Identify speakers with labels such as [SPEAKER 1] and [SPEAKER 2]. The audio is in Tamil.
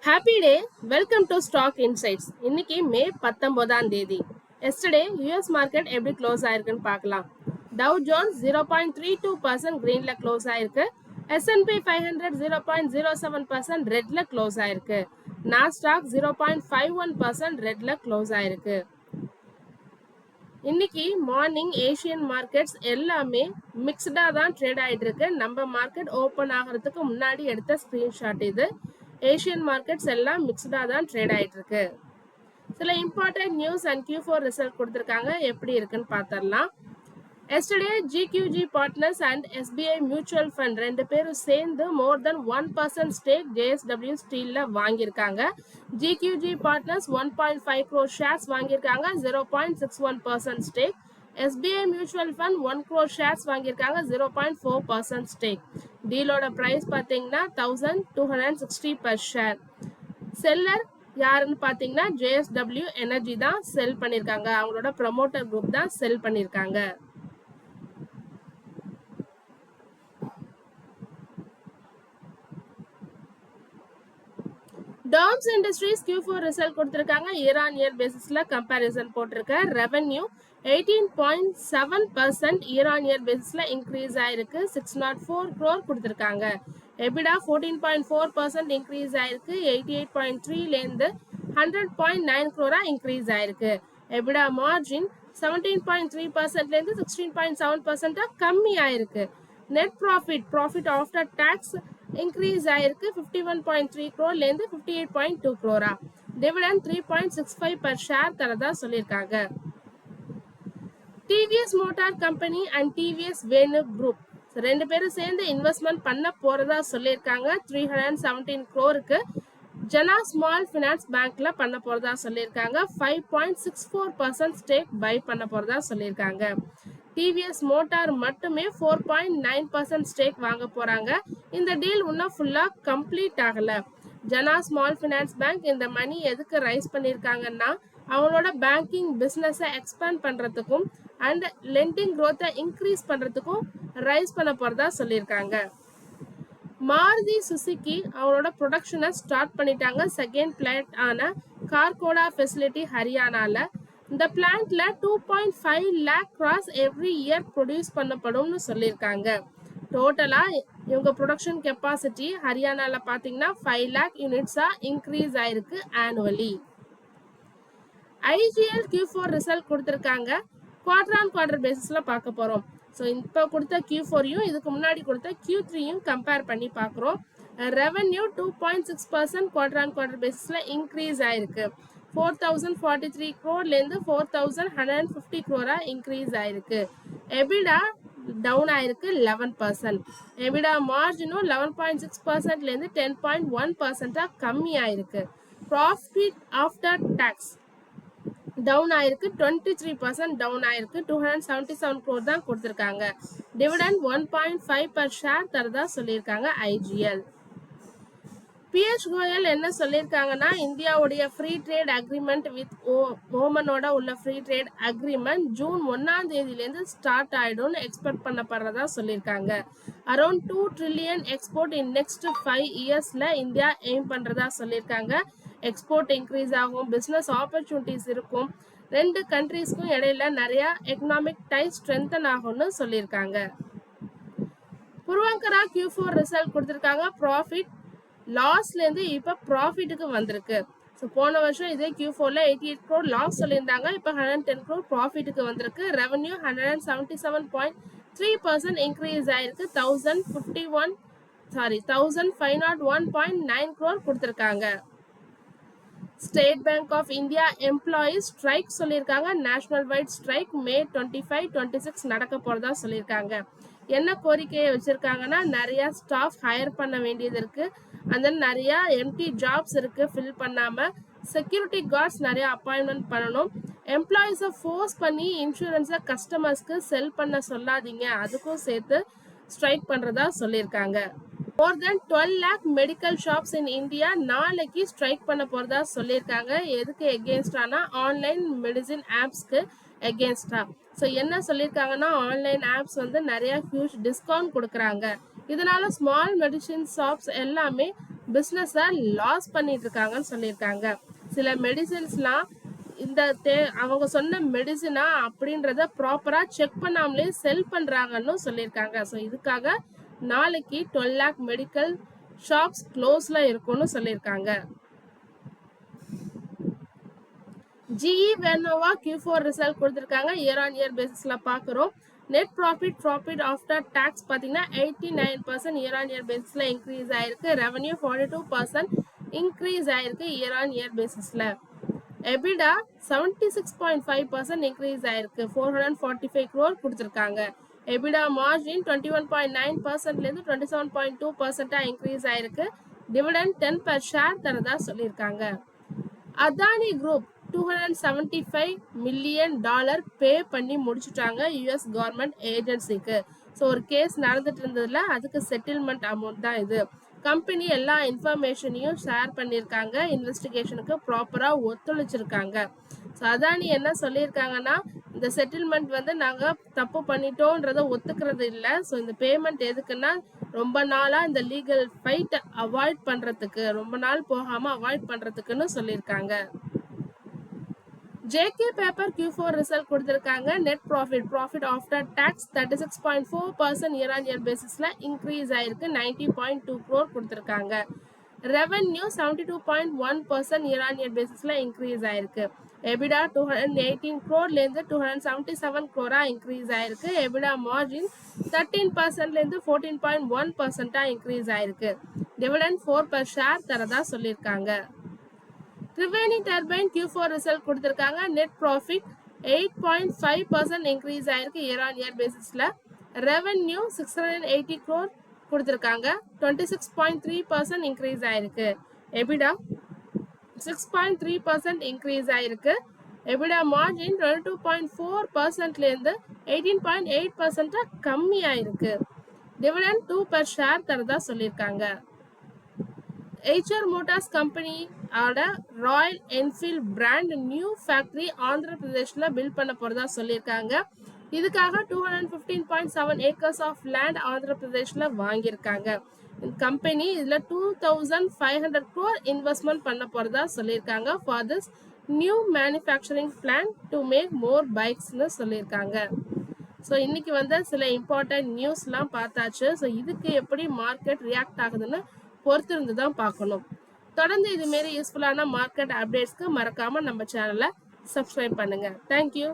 [SPEAKER 1] Happy day. Welcome to stock insights. இன்னைக்கு மே 19ஆம் தேதி. எஸ்டர்டே யூஎஸ் மார்க்கெட் எப்படி க்ளோஸ் ஆயிருக்குன்னு பார்க்கலாம். டவ் ஜோன்ஸ் 0.32% கிரீன்ல க்ளோஸ் ஆயிருக்கு. S&P 500 0.07% ரெட்ல க்ளோஸ் ஆயிருக்கு. நாஸ்டாக் 0.51% ரெட்ல க்ளோஸ் ஆயிருக்கு. இன்னைக்கு மார்னிங் ஏஷியன் மார்க்கெட்ஸ் எல்லாமே மிக்ஸ்டா தான் ட்ரேட் ஆயிட்டு இருக்கு. நம்ம மார்க்கெட் ஓபன் ஆகிறதுக்கு முன்னாடி எடுத்த ஸ்கிரீன்ஷாட் இது. ஏஷியன் மார்க்கெட்ஸ் எல்லாம் மிக்ஸ்டா தான் ட்ரேட் ஆயிட்டு இருக்கு. சில important news and Q4 result கொடுத்துருக்காங்க, எப்படி இருக்குன்னு பார்த்துடலாம். Yesterday GQG partners and SBI mutual fund ரெண்டு பேரும் சேர்ந்து மோர் தென் 1% ஸ்டேக் JSW ஸ்டீல்ல வாங்கியிருக்காங்க. GQG பார்ட்னர்ஸ் 1.5 crore ஷேர்ஸ் வாங்கியிருக்காங்க, 0.61% stake. SBI mutual fund 1 crore shares வாங்கியிருக்காங்க, 0.4% ஸ்டேக். டீலோட பிரைஸ் பார்த்தீங்கன்னா 1260 பர் ஷேர். செல்லர் யாருன்னு பார்த்தீங்கன்னா JSW எனர்ஜி தான் செல் பண்ணியிருக்காங்க. அவங்களோட ப்ரமோட்டர் குரூப் தான் செல் பண்ணியிருக்காங்க. டாம்ஸ் இண்டஸ்ட்ரீஸ் Q4 ரிசல்ட் கொடுத்திருக்காங்க. இயர் ஆன் இயர் பேசிஸ்ல கம்பேரிசன் போட்டிருக்க. ரெவென்யூ 18.7% இயர் ஆன் இயர் பேசிஸ்ல இன்க்ரீஸ் ஆயிருக்கு. 604 crore கொடுத்திருக்காங்க. EBITDA 14.4% இன்க்ரீஸ் ஆயிருக்கு. 88.3 லேருந்து 100.9 crore இன்க்ரீஸ் ஆயிருக்கு. EBITDA மார்ஜின் 17.3% லேருந்து 16.7% கம்மி ஆயிருக்கு. Net profit after tax increase ஆயிருக்கு. 51.3 crore லேருந்து 58.2 crore. டிவிடெண்ட் 3.65 பர் ஷேர் தரதா சொல்லியிருக்காங்க. TVS motor company and TVS Venu group ரெண்டு பேரும் சேர்ந்து இன்வெஸ்ட்மெண்ட் பண்ண போறதா சொல்லியிருக்காங்க. 317 crore ஜனா ஸ்மால் ஃபினான்ஸ் பேங்க்ல பண்ண போறதா சொல்லியிருக்காங்க. 5.64% ஸ்டேக் பை பண்ண போறதா சொல்லியிருக்காங்க. டிவிஎஸ் மோட்டார் மட்டுமே 4.9% ஸ்டேக் வாங்க போறாங்க. இந்த டீல் இன்னும் ஃபுல்லா கம்ப்ளீட் ஆகல. ஜனா ஸ்மால் ஃபினான்ஸ் பேங்க் இந்த மணி எதுக்கு ரைஸ் பண்ணியிருக்காங்கன்னா அவங்களோட பேங்கிங் பிசினஸை எக்ஸ்பேண்ட் பண்றதுக்கும் அண்ட் லெண்டிங் growth இன்க்ரீஸ் பண்றதுக்கும் ரைஸ் பண்ண போறதா சொல்லியிருக்காங்க. மாருதி சுசுகி அவங்களோட ப்ரொடக்ஷனை ஸ்டார்ட் பண்ணிட்டாங்க. செகண்ட் பிளான்ட் ஆன கார்கோடா ஃபெசிலிட்டி ஹரியானால. இந்த பிளான்ட்ல 2.5 lakh cars every year produce பண்ணப்படும்னு சொல்லியிருக்காங்க. டோட்டலா இவங்க ப்ரொடக்ஷன் கெப்பாசிட்டி ஹரியானால பாத்தீங்கன்னா 5 lakh யூனிட்ஸா இன்க்ரீஸ் ஆயிருக்கு ஆனுவலி. IGL Q4 ரிசல்ட் கொடுத்திருக்காங்க. குவார்டர் ஆன் குவார்டர் பேசிஸ்ல பார்க்க போறோம். ஸோ இப்போ கொடுத்த Q4யும் இதுக்கு முன்னாடி கொடுத்த Q3யும் கம்பேர் பண்ணி பார்க்குறோம். ரெவென்யூ 2.6% குவார்டர் ஆன் குவார்டர் பேசிஸ்ல இன்க்ரீஸ் ஆயிருக்கு. 4043 crore-லேருந்து 4150 crore இன்க்ரீஸ் ஆயிருக்கு. EBITDA டவுன் ஆயிருக்கு 11%. EBITDA மார்ஜினும் 11.6%லேருந்து 10.1% கம்மி ஆயிருக்கு. ப்ராஃபிட் ஆஃப்டர் டாக்ஸ் டவுன் ஆயிருக்கு. 23% டவுன் ஆயிருக்கு. 277 crore தான் கொடுத்திருக்காங்க. டிவிடெண்ட் 1.5 பர் ஷேர் தரதா சொல்லியிருக்காங்க IGL. பியூஷ் கோயல் என்ன சொல்லியிருக்காங்கன்னா இந்தியாவுடைய ஃப்ரீ ட்ரேட் அக்ரிமெண்ட் வித் ஓமனோட உள்ள ஃப்ரீ ட்ரேட் அக்ரிமெண்ட் ஜூன் 1ஆம் தேதியிலேருந்து ஸ்டார்ட் ஆயிடும்னு எக்ஸ்பெக்ட் பண்ணப்படுறதா சொல்லியிருக்காங்க. Around 2 trillion export in next 5 இயர்ஸ்ல இந்தியா எய்ம் பண்றதா சொல்லியிருக்காங்க. எக்ஸ்போர்ட் இன்க்ரீஸ் ஆகும், பிசினஸ் ஆப்பர்ச்சுனிட்டிஸ் இருக்கும், ரெண்டு கண்ட்ரீஸ்க்கும் இடையில நிறைய எக்கனாமிக் டைஸ் ஸ்ட்ரென்தன் ஆகும்னு சொல்லியிருக்காங்க. புருவங்கரா Q4 ரிசல்ட் கொடுத்திருக்காங்க. ப்ராஃபிட் லாஸ்லேருந்து இப்போ ப்ராஃபிட்டுக்கு வந்திருக்கு. ஸோ போன வருஷம் இதே Q4ல 88 crore லாஸ் சொல்லியிருந்தாங்க. இப்போ 110 crore ப்ராஃபிட்டுக்கு வந்திருக்கு. ரெவன்யூ 177.3% இன்க்ரீஸ் ஆயிருக்கு. 1501.9 crore கொடுத்திருக்காங்க. State Bank of India employees strike சொல்லியிருக்காங்க. நேஷனல் வைட் ஸ்ட்ரைக் May 25, 26 நடக்க போறதா சொல்லியிருக்காங்க. என்ன கோரிக்கையை வச்சிருக்காங்கன்னா நிறைய ஸ்டாஃப் ஹையர் பண்ண வேண்டியது இருக்கு. அந்த நிறைய எம்டி ஜாப்ஸ் இருக்கு ஃபில் பண்ணாம. செக்யூரிட்டி கார்ட்ஸ் நிறைய அப்பாயின்மெண்ட் பண்ணணும். எம்ப்ளாயீஸை ஃபோர்ஸ் பண்ணி இன்சூரன்ஸை கஸ்டமர்ஸ்க்கு செல் பண்ண சொல்லாதீங்க, அதுக்கும் சேர்த்து ஸ்ட்ரைக் பண்றதா சொல்லியிருக்காங்க. மோர் தென் 12 lakh medical shops in India நாளைக்கு ஸ்ட்ரைக் பண்ண போறதா சொல்லியிருக்காங்க. எதுக்கு எகெயின்ஸ்டானா ஆன்லைன் மெடிசின் ஆப்ஸ்க்கு எகெயின்ஸ்டா. ஸோ என்ன சொல்லியிருக்காங்கன்னா ஆன்லைன் ஆப்ஸ் நிறைய ஹியூஜ் டிஸ்கவுண்ட் கொடுக்குறாங்க. இதனால ஸ்மால் மெடிசின் ஷாப்ஸ் எல்லாமே பிஸ்னஸை லாஸ் பண்ணிட்டு இருக்காங்கன்னு சொல்லியிருக்காங்க. சில மெடிசின்ஸ்லாம் இந்த அவங்க சொன்ன மெடிசினா அப்படின்றத ப்ராப்பரா செக் பண்ணாமலே செல் பண்றாங்கன்னு சொல்லியிருக்காங்க. ஸோ இதுக்காக நாளைக்கு 12 lakh மெடிக்கல் ஷாப்ஸ் க்ளோஸ்ல இருக்கும்னு சொல்லியிருக்காங்க. GE Vernova Q4 ரிசல்ட் கொடுத்துருக்காங்க. இயர் ஆன் இயர் பேசிஸ்ல பார்க்குறோம். நெட் ப்ராஃபிட் ஆஃப்டர் டாக்ஸ் பார்த்தீங்கன்னா 89% இயர் ஆன் இயர் பேசிஸ்ல இன்க்ரீஸ் ஆயிருக்கு. ரெவன்யூ 42% இன்க்ரீஸ் ஆயிருக்கு இயர் ஆன் இயர் பேசிஸ்ல. EBITDA 76.5% இன்க்ரீஸ் ஆயிருக்கு. 445 crore கொடுத்துருக்காங்க. EBITDA மார்ஜின் 21.9%லேருந்து 27.2% இன்க்ரீஸ் ஆயிருக்கு. டிவிடெண்ட் 10 per share தரதா சொல்லியிருக்காங்க. அதானி குரூப் $275 million பே பண்ணி முடிச்சுட்டாங்க US கவர்மெண்ட் ஏஜென்சிக்கு. ஸோ ஒரு கேஸ் நடந்துட்டு இருந்ததுல அதுக்கு செட்டில்மெண்ட் அமௌண்ட் தான் இது. கம்பெனி எல்லா இன்ஃபர்மேஷனையும் ஷேர் பண்ணியிருக்காங்க. இன்வெஸ்டிகேஷனுக்கு ப்ராப்பராக ஒத்துழைச்சிருக்காங்க. ஸோ அதானி என்ன சொல்லியிருக்காங்கன்னா, இந்த செட்டில்மெண்ட் வந்து நாங்கள் தப்பு பண்ணிட்டோன்றதை ஒத்துக்கிறது இல்லை. ஸோ இந்த பேமெண்ட் எதுக்குன்னா ரொம்ப நாளாக இந்த லீகல் ஃபைட் அவாய்ட் பண்ணுறதுக்கு, ரொம்ப நாள் போகாமல் அவாய்ட் பண்ணுறதுக்குன்னு சொல்லியிருக்காங்க. JK Paper Q4 ரிசல்ட் கொடுத்துருக்காங்க. Net profit after tax 36.4% year on year பேசிஸ்ல இன்க்ரீஸ் ஆயிருக்கு. 90.2 crore கொடுத்துருக்காங்க. ரெவன்யூ 72.1% இயர் ஆன் இயர் பேசிஸ்ல இன்க்ரீஸ் ஆயிருக்கு. EBITDA 218 crore-லேருந்து 277 crore இன்க்ரீஸ் ஆயிருக்கு. EBITDA மார்ஜின் 13%லேருந்து 14.1% இன்க்ரீஸ் ஆயிருக்கு. டிவிடெண்ட் 4 per share தரதா சொல்லியிருக்காங்க. Triveni Turbine Q4 ரிசல்ட் கொடுத்துருக்காங்க. நெட் ப்ராஃபிட் 8.5% இன்க்ரீஸ் ஆயிருக்கு இயர் ஆன் இயர் பேசிஸ்ல. ரெவன்யூ 680 crore கொடுத்துருக்காங்க. 26.3% இன்க்ரீஸ் ஆயிருக்கு. EBITDA 6.3% இன்க்ரீஸ் ஆயிருக்கு. EBITDA மார்ஜின் 22.4%லேருந்து 18.8% கம்மி ஆயிருக்கு. டிவிடெண்ட் 2 per share தரதா சொல்லியிருக்காங்க. HR Motors company Royal Enfield brand new factory Andhra பிரதேஷ்ல பில்ட் பண்ண போறதா சொல்லியிருக்காங்க. இதுக்காக 215.7 acres ஆஃப் லேண்ட் ஆந்திர பிரதேஷ்ல வாங்கியிருக்காங்க. இந்த கம்பெனி இதுல 2500 crore இன்வெஸ்ட்மெண்ட் பண்ண போறதா சொல்லியிருக்காங்க. For this new manufacturing plan to make more பைக்ஸ்னு சொல்லியிருக்காங்க. ஸோ இன்னைக்கு வந்து சில இம்பார்ட்டன்ட் நியூஸ்லாம் பார்த்தாச்சு. ஸோ இதுக்கு எப்படி மார்க்கெட் ரியாக்ட் ஆகுதுன்னு பொறுத்திருந்து தான் பார்க்கணும். தொடர்ந்து இதுமாரி யூஸ்ஃபுல்லான மார்க்கெட் அப்டேட்ஸ்க்கு மறக்காம நம்ம சேனலை சப்ஸ்கிரைப் பண்ணுங்க. தேங்க்யூ.